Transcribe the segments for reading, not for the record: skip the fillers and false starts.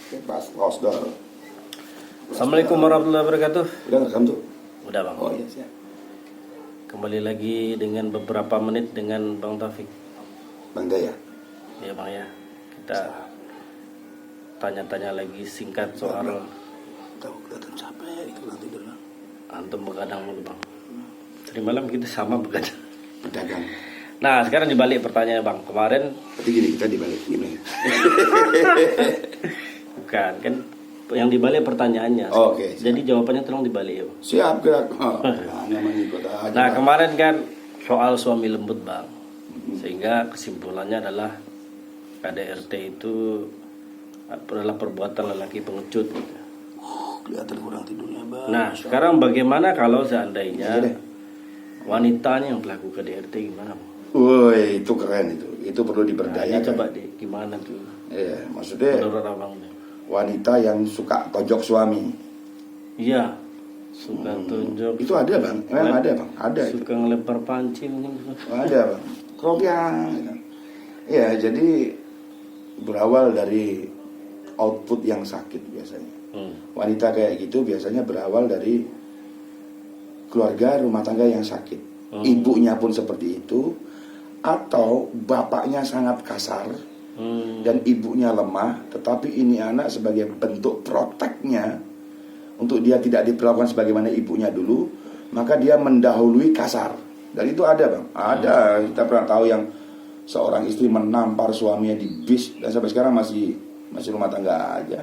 Pas Rosdor. Assalamualaikum warahmatullahi wabarakatuh. Udah rekam tuh? Udah bang. Oh iya siap. Kembali lagi dengan beberapa menit dengan Bang Taufik. Bang Daya. Ya bang ya. Kita tanya-tanya lagi singkat soal Tahu kelihatan capek itu nanti tidur bang. antum begadang mulu bang. Tadi malam kita sama begadang. Pedagang. Nah sekarang dibalik pertanyaan bang. Kemarin Berarti gini kita dibalik gini. bukan kan yang dibalik pertanyaannya. Oh, oke, siap. Jadi jawabannya tolong dibalik ya bang. Siap gerak. Oh, namanya ikut aja. Nah kemarin kan soal suami lembut bang. Sehingga kesimpulannya adalah KDRT itu adalah perbuatan lelaki pengecut. Kelihatan kurang tidurnya bang. Nah sekarang bagaimana kalau Iya seandainya deh. wanitanya yang pelaku KDRT gimana bang? Woi itu keren itu. Itu perlu Nah, ini diberdayakan. coba deh gimana tuh Iya maksudnya menurut abang deh? wanita yang suka tojok suami. Iya suka tunjuk. Itu ada bang. Memang ada bang. Ada itu. Suka ngelempar panci mungkin. Ada bang. Keropian. Ya jadi berawal dari output yang sakit biasanya. Wanita kayak gitu biasanya berawal dari keluarga rumah tangga yang sakit. Ibunya pun seperti itu, atau bapaknya sangat kasar dan ibunya lemah, tetapi ini anak sebagai bentuk proteknya untuk dia tidak diperlakukan sebagaimana ibunya dulu, maka dia mendahului kasar. Dan itu ada bang, ada. Kita pernah tahu yang seorang istri menampar suaminya di bis dan sampai sekarang masih rumah tangga aja.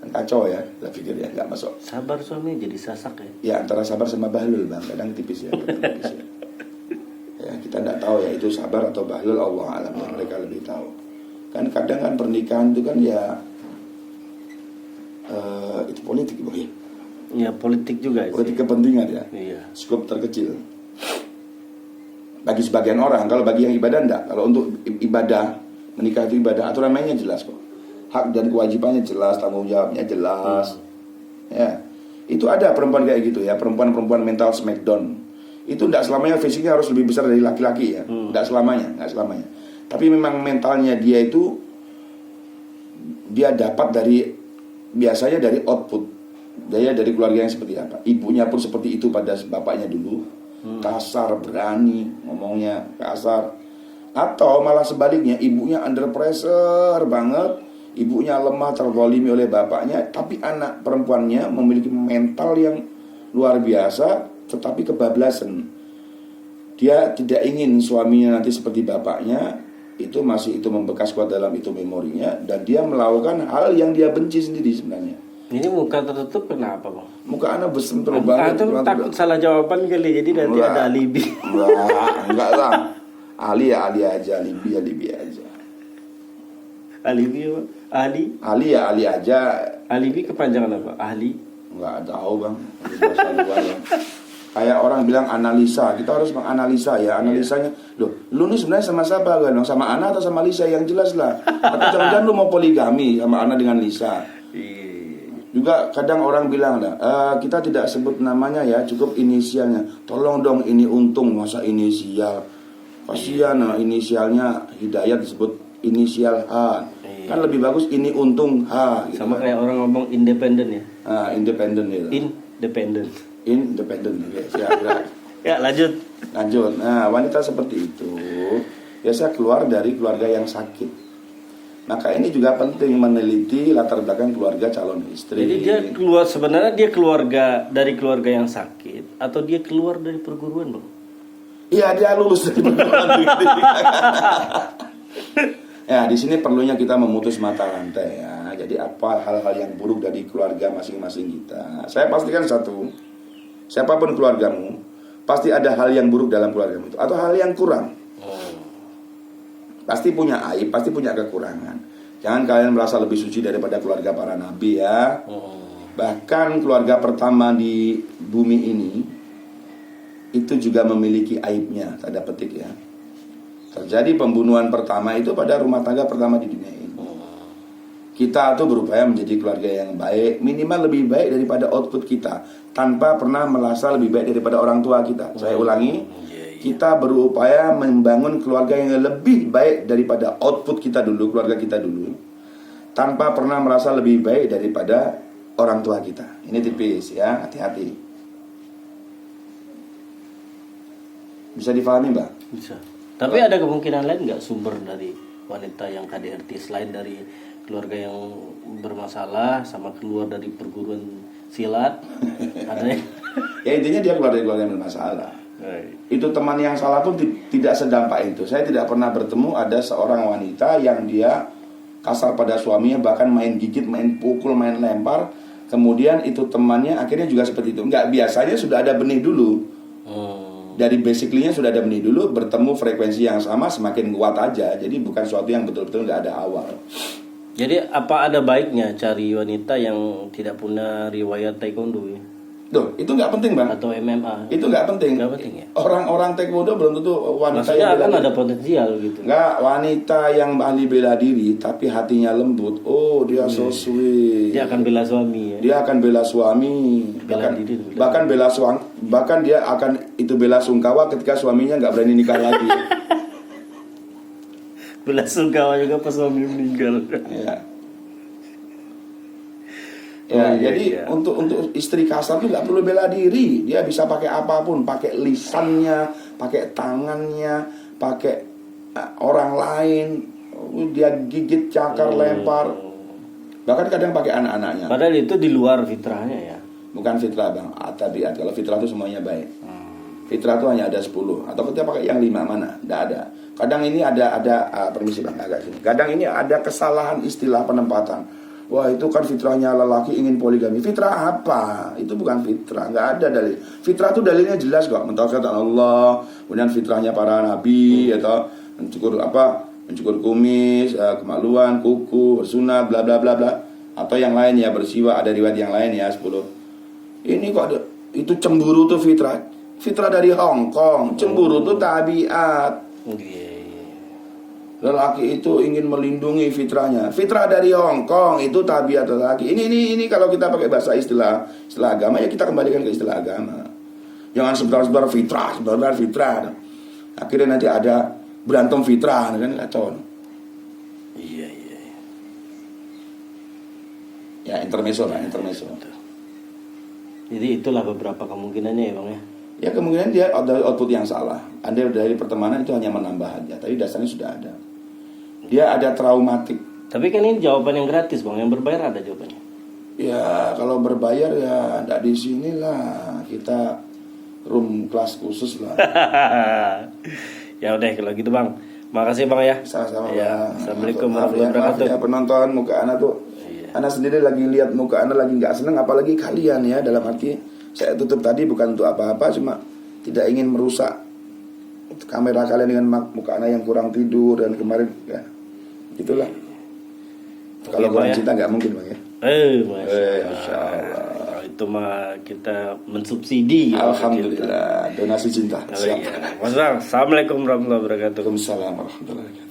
Kan kacau ya, saya pikir ya nggak masuk. Sabar suami jadi sasak ya. Ya antara sabar sama bahlul bang, kadang tipis ya, kadang tipis ya. Ya kita nggak tahu ya itu sabar atau bahlul, Allah alam ya, mereka lebih tahu. Kan kadang kan pernikahan itu kan ya itu politik bang ya. Ya politik juga sih. Politik kepentingan ya. Iya. Skop terkecil. Bagi sebagian orang, kalau bagi yang ibadah enggak. Kalau untuk ibadah, menikah itu ibadah, aturan mainnya jelas kok. Hak dan kewajibannya jelas, tanggung jawabnya jelas. Ya. Itu ada perempuan kayak gitu ya, perempuan-perempuan mental smackdown. Itu enggak selamanya fisiknya harus lebih besar dari laki-laki ya. Enggak selamanya. Tapi memang mentalnya dia itu dia dapat biasanya dari output. Dia dari keluarga yang seperti apa. Ibunya pun seperti itu pada bapaknya dulu. Kasar, berani, ngomongnya kasar. Atau malah sebaliknya, ibunya under pressure banget. Ibunya lemah, terzalimi oleh bapaknya. Tapi anak perempuannya memiliki mental yang luar biasa, tetapi kebablasan. Dia tidak ingin suaminya nanti seperti bapaknya. Itu membekas kuat dalam itu memorinya. Dan dia melakukan hal yang dia benci sendiri sebenarnya. Ini muka tertutup kenapa bang? Muka anak besar terlalu banget. Antum takut salah jawaban kali, jadi nanti ada alibi. Enggak lah. Ali aja, alibi aja. Alibi apa? Ali aja. Alibi kepanjangan apa? Ahli? Enggak tahu bang. Bahasa luar ya. Kayak orang bilang analisa, kita harus menganalisa ya. Analisanya, loh, lu nih sebenarnya sama siapa kan? Sama Ana atau sama Lisa yang jelas lah. Atau jangan-jangan lu mau poligami sama Ana dengan Lisa. Juga kadang orang bilang kita tidak sebut namanya ya, cukup inisialnya. Tolong dong ini Untung, masa inisial. Kasihan inisialnya Hidayat disebut inisial H. Kan lebih bagus ini Untung H gitu. Sama kayak orang ngomong independen ya. Independen ya. Independen ya. Siap. Ya lanjut. Nah, wanita seperti itu biasa keluar dari keluarga yang sakit. Maka ini juga penting meneliti latar belakang keluarga calon istri. Jadi sebenarnya dia dari keluarga yang sakit atau dia keluar dari perguruan bang? Iya, dia lulus dari perguruan tinggi. Ya, di sini perlunya kita memutus mata rantai ya. Jadi apa hal-hal yang buruk dari keluarga masing-masing kita. Saya pastikan satu, siapapun keluargamu, pasti ada hal yang buruk dalam keluargamu itu atau hal yang kurang. Pasti punya aib, pasti punya kekurangan. Jangan kalian merasa lebih suci daripada keluarga para nabi ya. Bahkan keluarga pertama di bumi ini itu juga memiliki aibnya, tanda petik ya. Terjadi pembunuhan pertama itu pada rumah tangga pertama di dunia ini. Kita tuh berupaya menjadi keluarga yang baik, minimal lebih baik daripada output kita, tanpa pernah merasa lebih baik daripada orang tua kita. Saya ulangi, kita berupaya membangun keluarga yang lebih baik daripada output kita dulu, keluarga kita dulu, tanpa pernah merasa lebih baik daripada orang tua kita. Ini tipis ya, hati-hati. Bisa difahami, Mbak? Bisa. Tapi ada kemungkinan lain nggak sumber dari wanita yang KDRT selain dari keluarga yang bermasalah sama keluar dari perguruan silat? Ada ya? Ya intinya dia keluar dari keluarga yang bermasalah. Itu teman yang salah pun tidak sedampak itu. Saya tidak pernah bertemu ada seorang wanita yang dia kasar pada suaminya, bahkan main gigit, main pukul, main lempar. Kemudian itu temannya akhirnya juga seperti itu. Enggak, biasanya sudah ada benih dulu. Dari basically-nya sudah ada benih dulu, bertemu frekuensi yang sama semakin kuat aja. Jadi bukan suatu yang betul-betul nggak ada awal. Jadi apa ada baiknya cari wanita yang tidak punya riwayat taekwondo ya? Tuh, itu nggak penting, Bang. Atau MMA? Itu nggak penting. Nggak penting ya? Orang-orang taekwondo belum tentu wanita Maksudnya yang kan bela ada potensial gitu. Nggak, wanita yang ahli bela diri tapi hatinya lembut. Oh, dia so sweet. Dia akan bela suami ya? Dia akan bela suami. Bela Bahkan, diri, bahkan bela suami. Bahkan dia akan itu bela sungkawa ketika suaminya nggak berani nikah lagi. Bela sungkawa juga pas suami meninggal. Ya. Ya, Oh, iya, jadi iya. untuk istri kasar itu nggak perlu bela diri. Dia bisa pakai apapun, pakai lisannya, pakai tangannya, pakai orang lain. Dia gigit, cakar, lempar. Bahkan kadang pakai anak-anaknya. Padahal itu di luar fitrahnya ya. Bukan fitrah, Bang. Tabiat. Kalau fitrah itu semuanya baik. Fitrah itu hanya ada 10. Atau kita pakai yang 5 mana? Tidak ada. Kadang ini ada permisi, Bang, agak sini. Kadang ini ada kesalahan istilah penempatan. Wah, itu kan fitrahnya lelaki ingin poligami. Fitrah apa? Itu bukan fitrah, nggak ada dalil. Fitrah itu dalilnya jelas kok, mentauhidkan Allah, kemudian fitrahnya para nabi atau mencukur kumis, kemaluan, kuku, bersunat, bla bla bla bla, atau yang lain ya, bersiwak, ada riwayat yang lain ya 10. Ini kok itu cemburu tuh fitrah. Fitrah dari Hong Kong, cemburu tuh tabiat. Iya. Lelaki itu ingin melindungi fitrahnya. Fitrah dari Hong Kong itu tabiat lelaki. Ini kalau kita pakai bahasa istilah agama ya kita kembalikan ke istilah agama. Jangan sebentar-sebentar fitrah. Akhirnya nanti ada berantem fitrah kan kacau. Iya. Ya intermezzo lah, intermezzo. Jadi itulah beberapa kemungkinannya ya Bang ya. Ya kemungkinan dia ada output yang salah. Anda dari pertemanan itu hanya menambah aja, tapi dasarnya sudah ada. Dia ada traumatik. Tapi kan ini jawaban yang gratis Bang, yang berbayar ada jawabannya. Ya kalau berbayar ya tidak di sini lah, kita room kelas khusus lah. Ya udah kalau gitu Bang. Makasih Bang ya. Sama-sama, Ya, Bang. Assalamualaikum Maaf warahmatullahi wabarakatuh. ya penonton, muka anak tuh. Iya. Anak sendiri lagi lihat muka anak lagi nggak seneng, apalagi kalian ya. Dalam arti saya tutup tadi bukan untuk apa-apa, cuma tidak ingin merusak kamera kalian dengan muka anak yang kurang tidur dan kemarin ya. Gitulah. Oke, Kalau kurang Bang, ya. cinta nggak mungkin, Bang ya. Masya Allah. Itu mah kita mensubsidi. Alhamdulillah, donasi cinta. Oh, Siap. iya. Mas Bang, Assalamualaikum warahmatullahi wabarakatuh. Waalaikumsalam warahmatullahi wabarakatuh.